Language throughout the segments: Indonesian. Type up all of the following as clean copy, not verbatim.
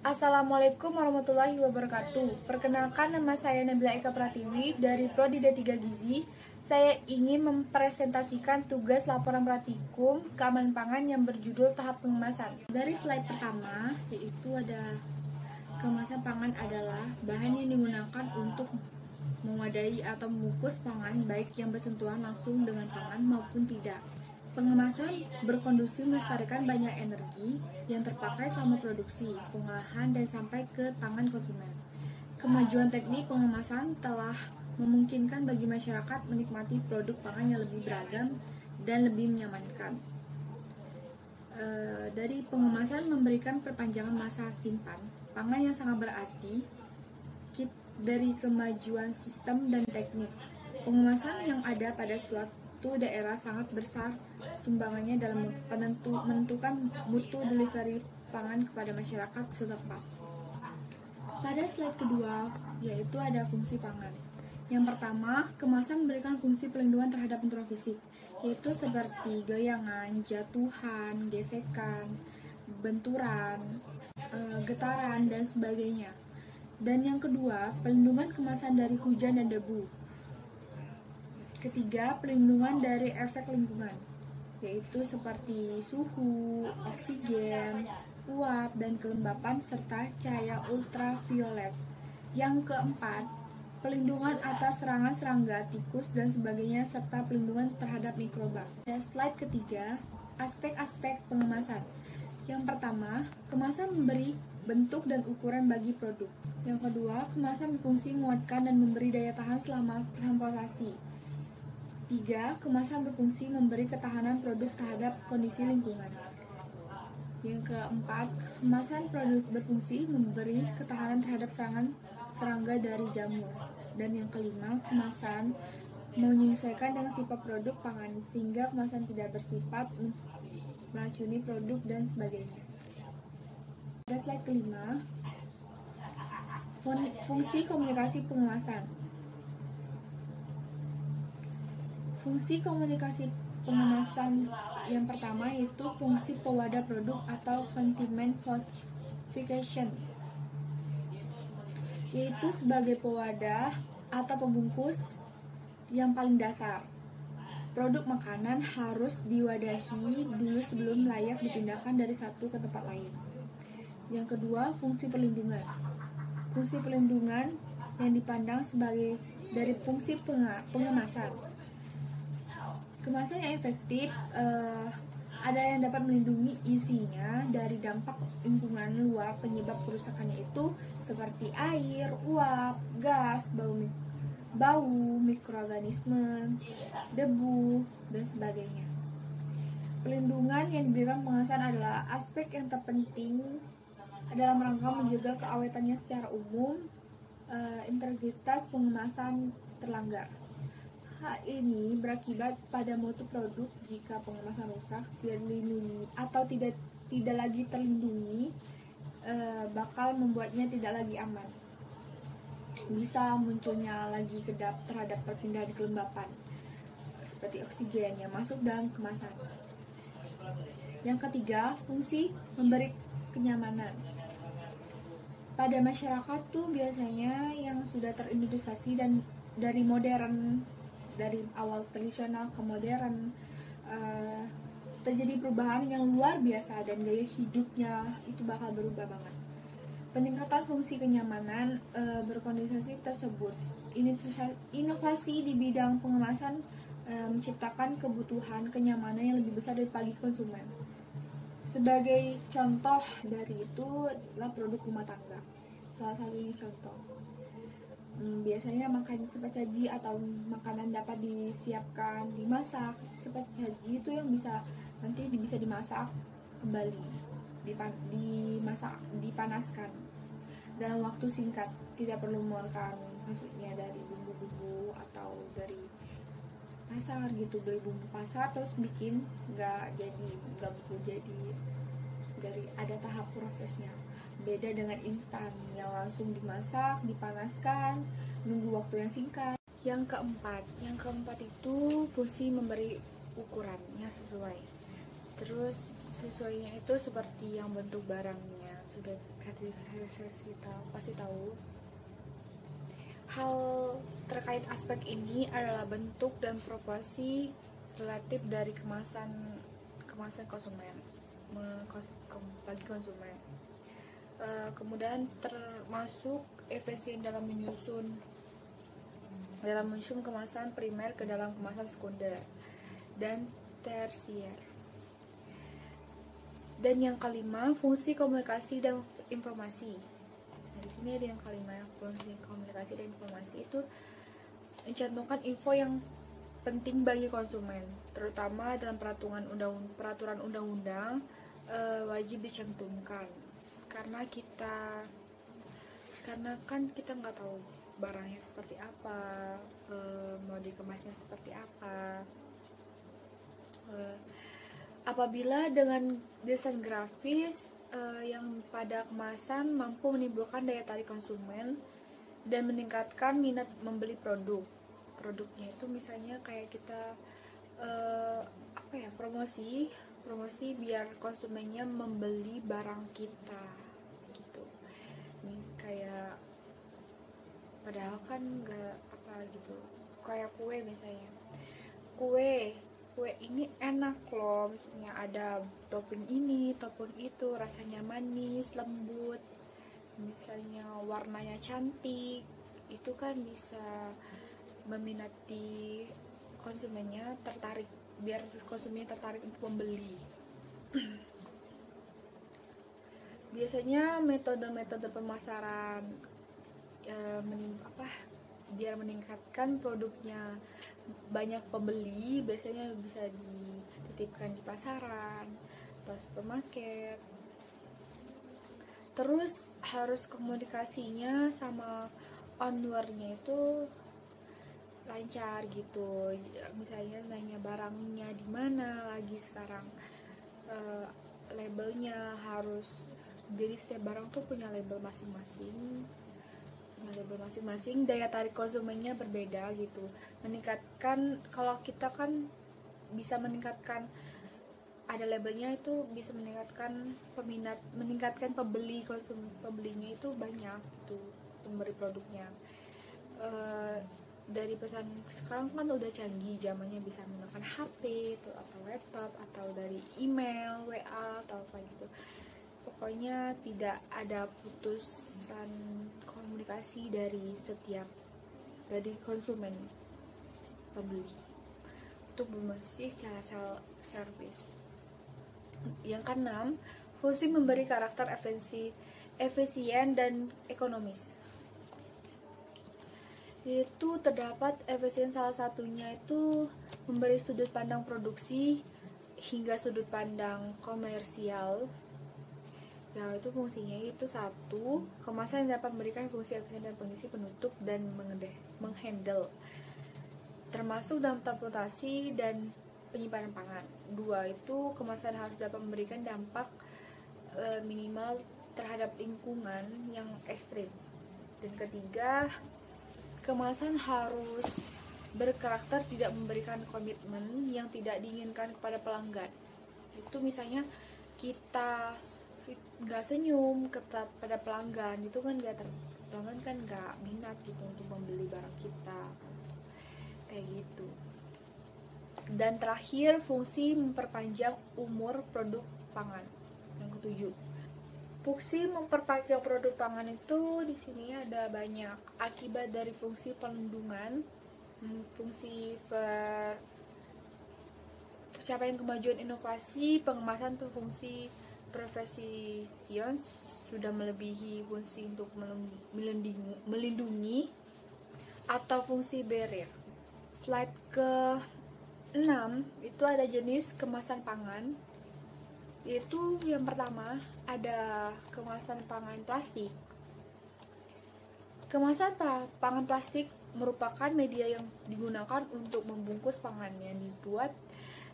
Assalamualaikum warahmatullahi wabarakatuh. Perkenalkan, nama saya Nabila Eka Pratiwi dari Prodi D3 Gizi. Saya ingin mempresentasikan tugas laporan praktikum keamanan pangan yang berjudul tahap pengemasan. Dari slide pertama, yaitu ada kemasan pangan adalah bahan yang digunakan untuk mewadahi atau membungkus pangan baik yang bersentuhan langsung dengan pangan maupun tidak. Pengemasan berkondusi melestarikan banyak energi yang terpakai selama produksi, pengolahan, dan sampai ke tangan konsumen. Kemajuan teknik pengemasan telah memungkinkan bagi masyarakat menikmati produk pangan yang lebih beragam dan lebih menyamankan. Dari pengemasan memberikan perpanjangan masa simpan pangan yang sangat berarti dari kemajuan sistem dan teknik. Pengemasan yang ada pada suatu daerah sangat besar sumbangannya dalam menentukan mutu delivery pangan kepada masyarakat setempat. Pada slide kedua, yaitu ada fungsi pangan. Yang pertama, kemasan memberikan fungsi pelindungan terhadap benturan fisik, yaitu seperti goyangan, jatuhan, gesekan, benturan, getaran, dan sebagainya. Dan yang kedua, pelindungan kemasan dari hujan dan debu. Ketiga, pelindungan dari efek lingkungan, yaitu seperti suhu, oksigen, uap, dan kelembapan, serta cahaya ultraviolet. Yang keempat, pelindungan atas serangan serangga, tikus, dan sebagainya, serta pelindungan terhadap mikroba. Pada slide ketiga, aspek-aspek pengemasan. Yang pertama, kemasan memberi bentuk dan ukuran bagi produk. Yang kedua, kemasan berfungsi menguatkan dan memberi daya tahan selama transportasi. 3. Kemasan berfungsi memberi ketahanan produk terhadap kondisi lingkungan. Yang keempat, kemasan produk berfungsi memberi ketahanan terhadap serangan serangga dari jamur. Dan yang kelima, kemasan menyesuaikan dengan sifat produk pangan sehingga kemasan tidak bersifat meracuni produk dan sebagainya. Pada slide kelima, fungsi komunikasi pengemasan. Fungsi komunikasi pengemasan yang pertama yaitu fungsi pewadah produk atau containment fortification, yaitu sebagai pewadah atau pembungkus yang paling dasar. Produk makanan harus diwadahi dulu sebelum layak dipindahkan dari satu ke tempat lain. Yang kedua, fungsi perlindungan. Fungsi perlindungan yang dipandang sebagai dari fungsi pengemasan. Kemasan yang efektif ada yang dapat melindungi isinya dari dampak lingkungan luar penyebab kerusakannya itu seperti air, uap, gas, bau, mikroorganisme, debu, dan sebagainya. Pelindungan yang diberikan pengemasan adalah aspek yang terpenting dalam rangka menjaga keawetannya secara umum. Integritas pengemasan terlanggar. Hal ini berakibat pada mutu produk jika pengemasan rusak, tidak dilindungi atau tidak lagi terlindungi, bakal membuatnya tidak lagi aman. Bisa munculnya lagi kedap terhadap perpindahan kelembapan seperti oksigen yang masuk dalam kemasan. Yang ketiga, fungsi memberi kenyamanan. Pada masyarakat tuh biasanya yang sudah terindustrialisasi dan dari modern, dari awal tradisional ke modern, terjadi perubahan yang luar biasa dan gaya hidupnya itu bakal berubah banget. Peningkatan fungsi kenyamanan berkondisi tersebut. Inovasi di bidang pengemasan menciptakan kebutuhan kenyamanan yang lebih besar dari bagi konsumen. Sebagai contoh dari itu adalah produk rumah tangga. Salah satunya contoh. Biasanya makan sepacaji atau makanan dapat disiapkan, dimasak. Sepacaji itu yang nanti bisa dimasak kembali, dipanaskan dalam waktu singkat, tidak perlu mengeluarkan maksudnya dari bumbu-bumbu atau dari pasar gitu, beli bumbu pasar terus bikin nggak jadi, dari ada tahap prosesnya. Beda dengan instan yang langsung dimasak, dipanaskan, nunggu waktu yang singkat. Yang keempat itu fungsi memberi ukuran yang sesuai. Terus Sesuainya itu seperti yang bentuk barangnya sudah kasih tahu. Hal terkait aspek ini adalah bentuk dan proporsi relatif dari kemasan konsumen bagi konsumen. Kemudian termasuk efisien dalam menyusun kemasan primer ke dalam kemasan sekunder dan tersier. Dan yang kelima, fungsi komunikasi dan informasi. Nah, di sini ada yang kelima, fungsi komunikasi dan informasi itu mencantumkan info yang penting bagi konsumen, terutama dalam peraturan undang-undang wajib dicantumkan, karena kan kita nggak tahu barangnya seperti apa, mau dikemasnya seperti apa. Apabila dengan desain grafis yang pada kemasan mampu menimbulkan daya tarik konsumen dan meningkatkan minat membeli produknya itu, misalnya kayak kita promosi biar konsumennya membeli barang kita gitu. Ini kayak padahal kan nggak gitu, kayak kue misalnya, kue ini enak loh, misalnya ada topping ini, topping itu, rasanya manis, lembut, misalnya warnanya cantik, itu kan bisa meminati konsumennya, biar konsumennya tertarik untuk membeli. Biasanya metode-metode pemasaran biar meningkatkan produknya banyak pembeli, biasanya bisa dititipkan di pasaran atau supermarket. Terus harus komunikasinya sama ownernya itu lancar gitu, misalnya nanya barangnya di mana lagi sekarang, labelnya harus, jadi setiap barang tuh punya label masing-masing, daya tarik konsumennya berbeda gitu. Meningkatkan, kalau kita kan bisa meningkatkan, ada labelnya itu bisa meningkatkan peminat, meningkatkan pembelinya itu banyak gitu, pembeli produknya. Dari pesan sekarang kan udah canggih, zamannya bisa menggunakan HP itu, atau laptop, atau dari email, WA atau apa gitu. Pokoknya tidak ada putusan komunikasi dari konsumen pembeli untuk berfungsi secara self-service. Yang keenam, fungsi memberi karakter efisien dan ekonomis. Itu terdapat efisien, salah satunya itu memberi sudut pandang produksi hingga sudut pandang komersial. Ya, itu fungsinya itu satu, kemasan yang dapat memberikan fungsi efisien dan pengisi, penutup, dan menghandle, termasuk dalam transportasi dan penyimpanan pangan. Dua, itu kemasan harus dapat memberikan dampak minimal terhadap lingkungan yang ekstrim. Dan ketiga, kemasan harus berkarakter tidak memberikan komitmen yang tidak diinginkan kepada pelanggan. Itu misalnya kita nggak senyum pada pelanggan, itu kan pelanggan kan nggak minat gitu untuk membeli barang kita, kayak gitu. Dan terakhir, fungsi memperpanjang umur produk pangan. Yang ketujuh, fungsi memperpanjang produk pangan itu di sini ada banyak. Akibat dari fungsi pelindungan, fungsi pencapaian kemajuan inovasi, pengemasan tuh fungsi precision sudah melebihi fungsi untuk melindungi atau fungsi barrier. Slide ke-6 itu ada jenis kemasan pangan. Yaitu yang pertama ada kemasan pangan plastik. Kemasan pangan plastik merupakan media yang digunakan untuk membungkus pangan yang dibuat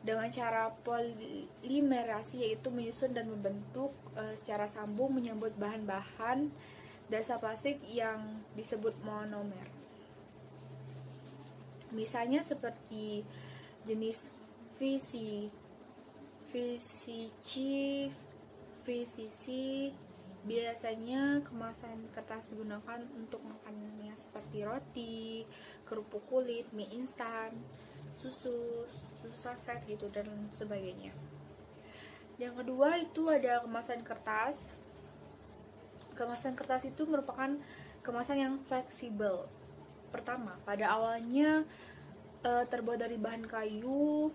dengan cara polimerasi, yaitu menyusun dan membentuk secara sambung menyambut bahan-bahan dasar plastik yang disebut monomer. Misalnya seperti jenis VCC biasanya kemasan kertas digunakan untuk makanannya seperti roti, kerupuk kulit, mie instan, susu saset gitu dan sebagainya. Yang kedua itu ada kemasan kertas. Kemasan kertas itu merupakan kemasan yang fleksibel. Pertama, pada awalnya terbuat dari bahan kayu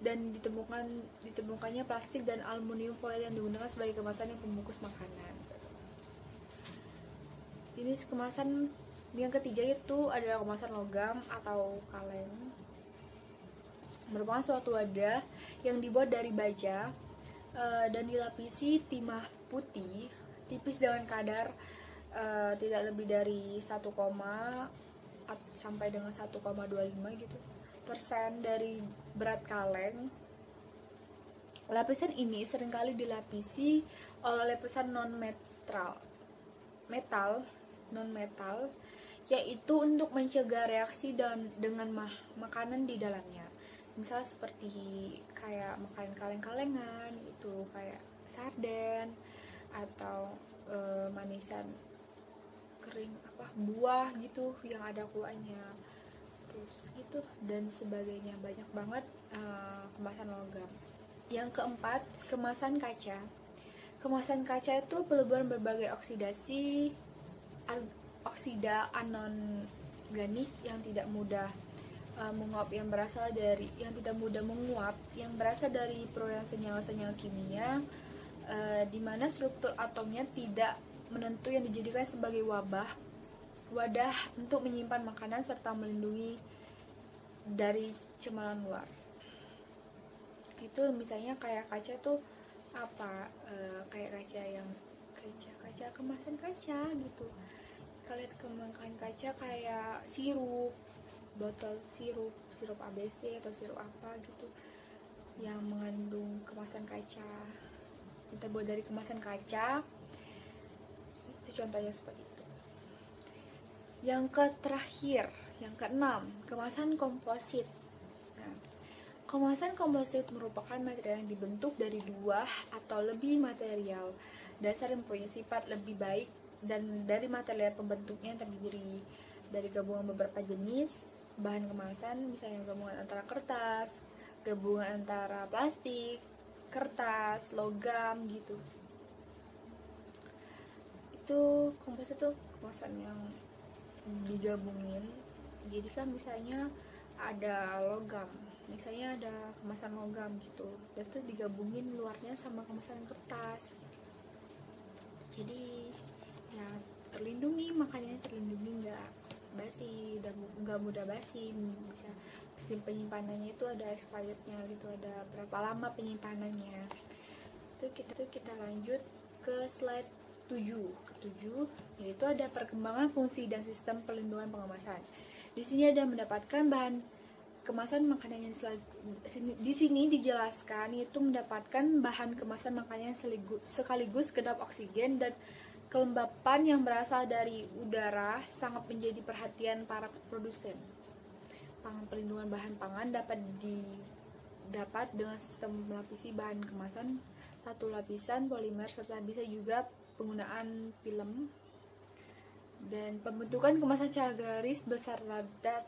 dan ditemukannya plastik dan aluminium foil yang digunakan sebagai kemasan yang pembungkus makanan. Jenis kemasan yang ketiga itu adalah kemasan logam atau kaleng. Merupakan suatu wadah yang dibuat dari baja dan dilapisi timah putih tipis dengan kadar tidak lebih dari 1, sampai dengan 1,25 gitu persen dari berat kaleng. Lapisan ini seringkali dilapisi oleh lapisan non-metal, yaitu untuk mencegah reaksi dengan makanan di dalamnya. Misal seperti kayak makanan kaleng-kalengan itu kayak sarden atau manisan kering buah gitu yang ada kuahnya, terus gitu dan sebagainya. Banyak banget kemasan logam. Yang keempat, kemasan kaca. Kemasan kaca itu peleburan berbagai oksida anorganik yang tidak mudah menguap yang berasal dari perolehan senyawa-senyawa kimia di mana struktur atomnya tidak menentu yang dijadikan sebagai wadah untuk menyimpan makanan serta melindungi dari cemaran luar. Itu misalnya kayak kaca tuh kayak kaca kemasan kaca gitu. Kalian kemasan kaca kayak sirup, botol sirup ABC atau sirup apa gitu yang mengandung kemasan kaca. Kita buat dari kemasan kaca. Itu contohnya seperti itu. Yang terakhir, yang keenam, kemasan komposit. Nah, kemasan komposit merupakan material yang dibentuk dari 2 atau lebih material dasar yang punya sifat lebih baik dan dari material pembentuknya terdiri dari gabungan beberapa jenis bahan kemasan, misalnya gabungan antara kertas, gabungan antara plastik, kertas, logam gitu. Itu komposit tuh kemasan yang digabungin. Jadi kan misalnya ada logam, misalnya ada kemasan logam gitu, itu digabungin luarnya sama kemasan kertas. Jadi ya terlindungi, makanya terlindungi, nggak basi, nggak mudah basi. Bisa penyimpanannya itu ada expirednya gitu, ada berapa lama penyimpanannya. Itu kita lanjut ke slide 7, yaitu ada perkembangan fungsi dan sistem pelindungan pengemasan. Di sini ada mendapatkan bahan kemasan makanan yang di sini dijelaskan yaitu mendapatkan bahan kemasan makanan sekaligus kedap oksigen dan kelembapan yang berasal dari udara sangat menjadi perhatian para produsen. Pelindungan bahan pangan dapat dengan sistem melapisi bahan kemasan satu lapisan polimer serta bisa juga penggunaan film. Dan pembentukan kemasan secara garis besar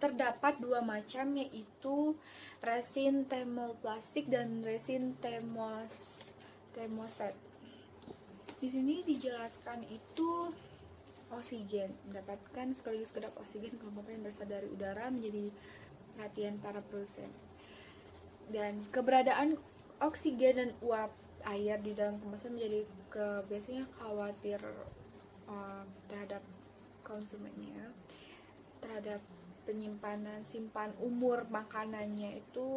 terdapat 2 macam, yaitu resin termoplastik dan resin termoset. Di sini dijelaskan itu oksigen mendapatkan sekaligus kedap oksigen kelembapan yang berasal dari udara menjadi perhatian para produsen. Dan keberadaan oksigen dan uap air di dalam kemasan menjadi biasanya khawatir terhadap konsumennya, terhadap simpan umur makanannya itu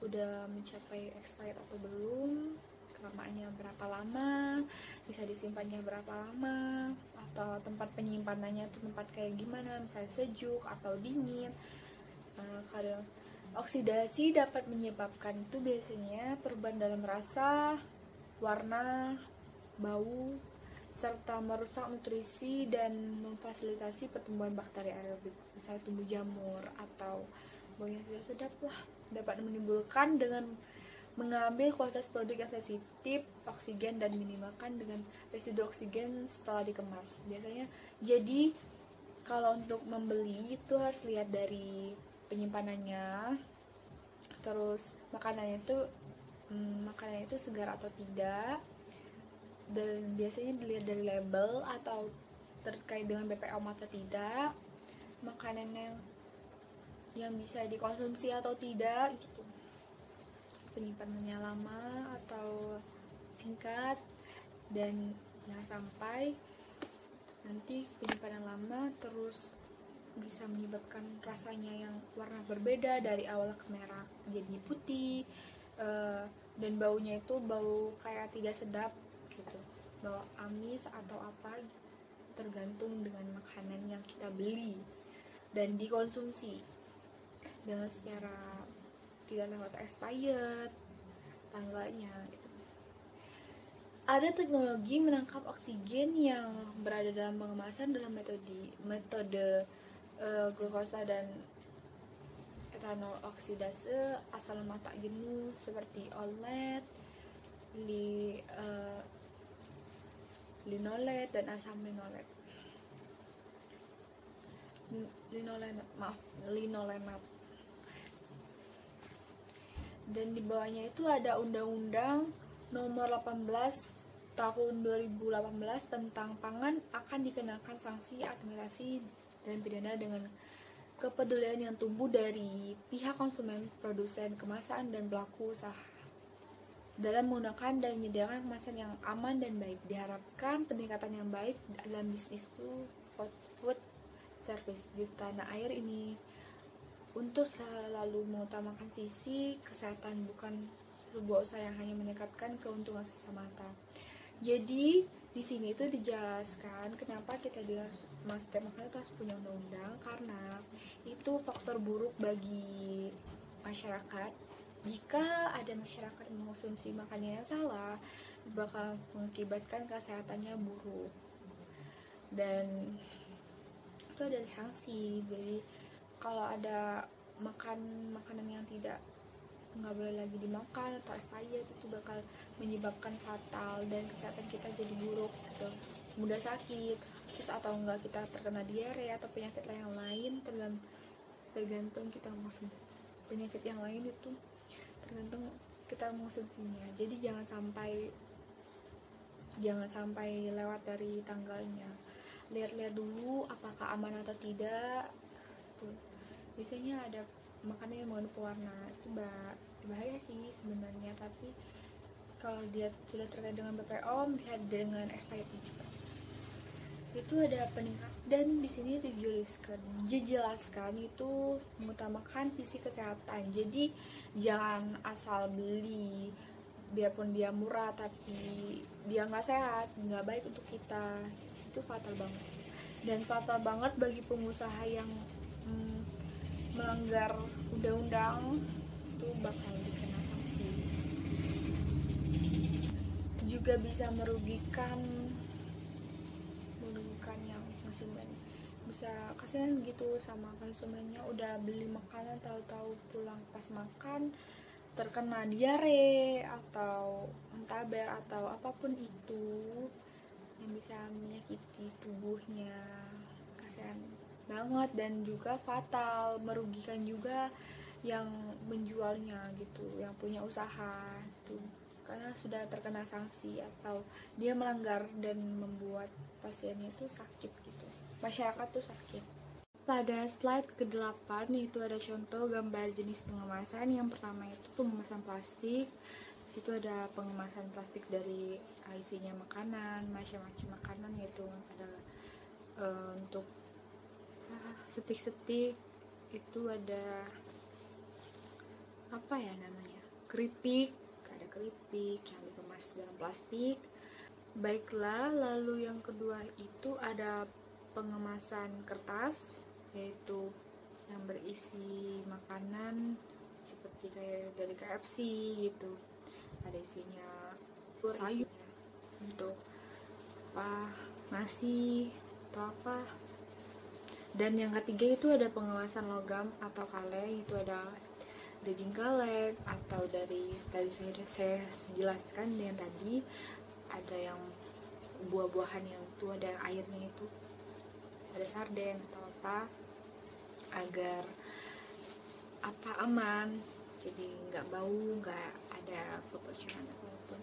udah mencapai expired atau belum, kelamaannya berapa lama, bisa disimpannya berapa lama, atau tempat penyimpanannya itu tempat kayak gimana, misalnya sejuk atau dingin. Kadang oksidasi dapat menyebabkan itu biasanya perubahan dalam rasa, warna, bau, serta merusak nutrisi dan memfasilitasi pertumbuhan bakteri aerobik, misalnya tumbuh jamur atau baunya tidak sedap lah, dapat menimbulkan dengan mengambil kualitas produk yang sensitif oksigen dan minimalkan dengan residu oksigen setelah dikemas. Biasanya jadi kalau untuk membeli itu harus lihat dari penyimpanannya, terus makanannya itu segar atau tidak, dan biasanya dilihat dari label atau terkait dengan BPOM atau tidak, makanan yang bisa dikonsumsi atau tidak gitu, penyimpanannya lama atau singkat, dan jangan sampai nanti penyimpanan lama terus bisa menyebabkan rasanya yang warna berbeda dari awal ke merah jadi putih, dan baunya itu bau kayak tidak sedap gitu, bau amis atau apa, tergantung dengan makanan yang kita beli dan dikonsumsi dengan secara tidak lewat expired tanggalnya gitu. Ada teknologi menangkap oksigen yang berada dalam pengemasan dalam metode glukosa dan etanol oksidase asal lemak tak jenuh seperti OLED, linolet dan asam linolenat. Dan di bawahnya itu ada Undang-Undang Nomor 18 Tahun 2018 tentang pangan akan dikenakan sanksi administrasi dan pidana dengan kepedulian yang tumbuh dari pihak konsumen, produsen, kemasan, dan pelaku usaha dalam menggunakan dan menyediakan kemasan yang aman dan baik. Diharapkan peningkatan yang baik dalam bisnis food service di tanah air ini untuk selalu mengutamakan sisi kesehatan, bukan sebuah usaha yang hanya meningkatkan keuntungan semata. Jadi di sini itu dijelaskan kenapa kita harus setiap makanan itu harus punya undang-undang, karena itu faktor buruk bagi masyarakat. Jika ada masyarakat yang mengonsumsi makanan yang salah, bakal mengakibatkan kesehatannya buruk, dan itu ada sanksi. Jadi kalau ada makanan yang nggak boleh lagi dimakan atau expired, itu bakal menyebabkan fatal dan kesehatan kita jadi buruk gitu, mudah sakit, terus atau enggak kita terkena diare atau penyakit yang lain, tergantung kita mengonsumsi penyakit yang lain itu tergantung kita mengonsumsinya. Jadi jangan sampai lewat dari tanggalnya, lihat-lihat dulu apakah aman atau tidak tuh. Biasanya ada makanan yang mengandung pewarna, itu bahaya sih sebenarnya, tapi kalau dia sudah terkait dengan BPOM, lihat dengan expired juga. Itu ada peningkat, dan di sini dijelaskan itu mengutamakan sisi kesehatan. Jadi jangan asal beli, biarpun dia murah tapi dia nggak sehat, nggak baik untuk kita, itu fatal banget. Dan fatal banget bagi pengusaha yang melanggar undang-undang, itu bakal dikena sanksi. Itu juga bisa merugikan yang konsumen. Bisa kasihan gitu sama konsumennya, udah beli makanan tahu-tahu pulang pas makan terkena diare atau muntaber atau apapun itu yang bisa menyakiti tubuhnya. Kasihan banget, dan juga fatal, merugikan juga yang menjualnya gitu, yang punya usaha tuh, karena sudah terkena sanksi atau dia melanggar dan membuat pasiennya itu sakit gitu, masyarakat tuh sakit. Pada slide ke-8 itu ada contoh gambar jenis pengemasan. Yang pertama itu pengemasan plastik. Di situ ada pengemasan plastik dari isinya makanan, macam-macam makanan, yaitu ada untuk setik-setik, itu ada apa ya namanya, keripik, ada keripik yang dikemas dalam plastik. Baiklah, lalu yang kedua itu ada pengemasan kertas, yaitu yang berisi makanan seperti kayak dari KFC gitu, ada isinya sayur untuk nasi atau apa. Dan yang ketiga itu ada pengemasan logam atau kaleng, itu ada daging kaleng, atau dari tadi saya jelaskan yang tadi ada yang buah-buahan yang itu ada airnya, itu ada sarden atau apa, agar aman, jadi nggak bau, nggak ada kebocoran apapun.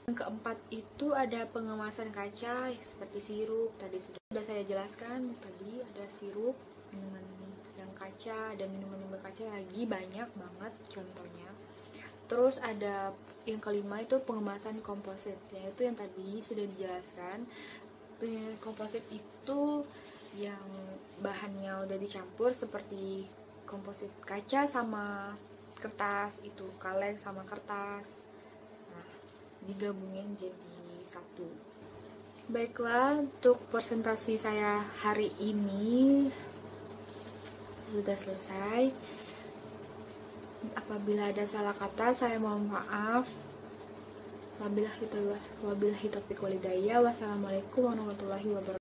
Yang keempat itu ada pengemasan kaca seperti sirup, tadi sudah saya jelaskan. Tadi ada sirup, minuman yang kaca, dan minuman berkaca lagi banyak banget contohnya. Terus ada yang kelima itu pengemasan komposit, yaitu yang tadi sudah dijelaskan. Komposit itu yang bahannya udah dicampur seperti komposit kaca sama kertas, itu kaleng sama kertas, nah digabungin jadi satu. Baiklah, untuk presentasi saya hari ini sudah selesai. Apabila ada salah kata, saya mohon maaf. Wabillahi taufiq walhidayah. Wassalamualaikum warahmatullahi wabarakatuh.